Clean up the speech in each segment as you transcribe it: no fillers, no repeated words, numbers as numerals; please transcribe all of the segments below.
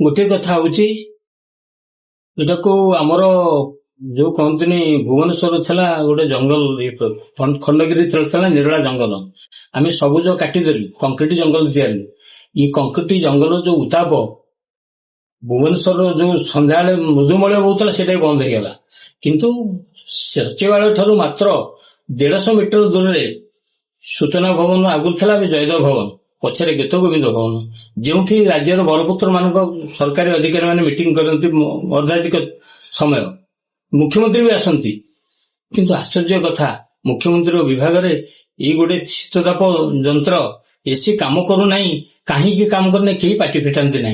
गोटे कथा हूँ एटा को आमर जो कहतनी भुवनेश्वर था गोटे जंगल खंडगिरी था निरला जंगल आम सबुज काटिदेलु कंक्रीट जंगल ये कंक्रीट जंगल जो उताप भुवनेश्वर जो संध्या मृदुमय होता से बंद हो गला किंतु सचिवालय ठारू मात्र 150 मीटर दूर रे सूचना भवन आगुरी था जयदेव भवन पछरे गीत गोविंद भवन जो राज्यर बरपुत्र मान सरकारी अधिकारी माने मीटिंग करती अर्धाधिक समय मुख्यमंत्री भी आसती किंतु आश्चर्य कथा मुख्यमंत्री विभाग रे ये गोटे शीतताप यंत्र एसी काम करूना कहीं काम करने कहीं पार्टी फिटाती ना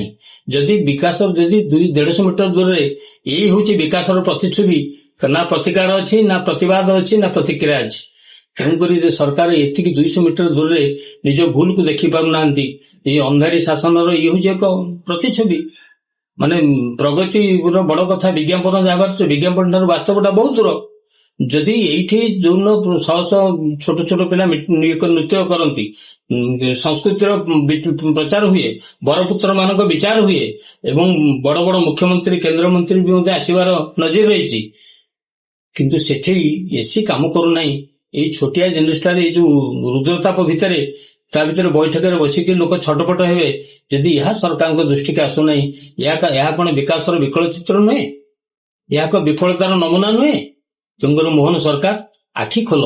जदि विकास जदि 150 मीटर दूर रे यही हूँ विकास प्रतिच्छुबी ना प्रतिकार अच्छी ना प्रतिवाद अच्छी ना प्रतिक्रिया अच्छी तेणुक सरकार एतिक 200 मीटर दूर रे निज भूल को देखी पारना ये अंधारी शासन ये हूँ एक प्रतिच्छबि माने प्रगति बड़ कथा विज्ञापन जहाँ विज्ञापन ठार वास्तवटा बहुत दूर जदि ये जो शह छोट छोट पिला नृत्य करती संस्कृतिर प्रचार हुए बरपुत्र मान विचार हुए एवं बड़ बड़ मुख्यमंत्री केंद्र मंत्री भी आसबार नजर रही किंतु सेठी एसी काम करूना ये छोटिया जिनटार जो रुद्रताप भितर ता भर बैठक में बसिक लोक छटपट हे जदि यह सरकार दृष्टि के आसुना यह कौन विकास विकल चित्र नुहे यह विफलतार नमूना नुहे तेणुकर मोहन सरकार आखि खोल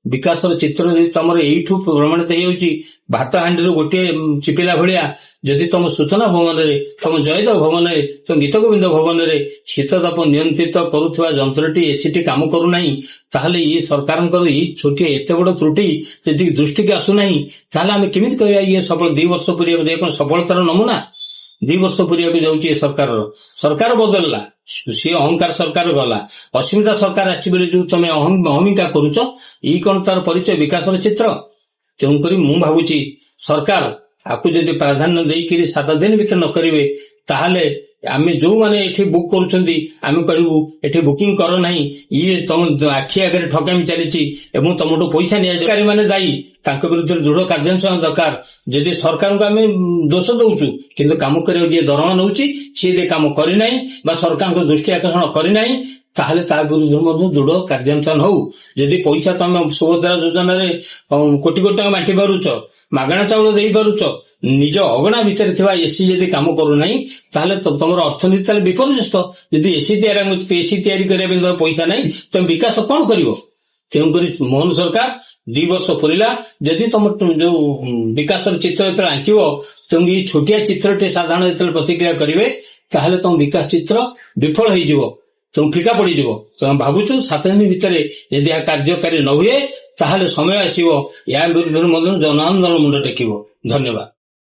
विकास चित्र जब तुम यू प्रमाणित हो भात हांडी गोटे चिपिला भाया जदि तुम सूचना भवन में तुम जयदेव भवन में तुम गीत गोविंद भवन में शीतताप नियंत्रित करुवा जंत्रटी एसीटी काम करूना ताहले ये सरकार ये छोटिया एत बड़ त्रुटि यदि दृष्टि के आसुना ताहले आम केमिति कहवा ये सफल 2 वर्ष पूरा सफलतार नमूना 2 वर्ष पूरा जाऊँगी सरकार बदलला सी अहंकार सरकार गला अस्मिता सरकार आसबे जो तुम अहमिका करुच ये कौन तार परिचय विकास चित्र तेणुक मु भावुची सरकार आपको जदि प्राधान्य देकर 7 दिन भीतर न करेंगे ताहले आम जो मैंने ये बुक करें कहू ये बुकिंग कर ना ये तुम आखि आगे ठकामी चली तुमठू पैसा निकारी मैंने दायी विरुद्ध दृढ़ कार्यानुष्ठान दरकार जदि सरकार को आम दोष दौचु किंतु काम कर दरमा नौ सी काम करना सरकार दृष्टि आकर्षण करना ताहले ता विरुद्ध दृढ़ कार्यानुष्ठान हो जदि पैसा तुम सुभद्रा योजना कोटी कोटी टका बांटी पारुच मागणा चाउल दे पारुच निज अगणा भितर एसी जदि काम करूना ताहले तुम अर्थनीति विपर्यस्त जदि एसी तैयारी करने पैसा ना तुम विकास कौन कर तेणुक मोहन सरकार 2 वर्ष पूरा जदि तुम जो विकास चित्र जो आंकिब तुम ये छोटिया चित्रटे साधारण जो प्रतिक्रिया करेंगे ताहले तुम विकास चित्र विफल हो तुम फिका पड़ज तुम भावुचु 7 दिन भितर यदि यह कार्यकारी न हुए ताहले समय आसो या विरुद्ध जन आंदोलन मुंड टेक धन्यवाद।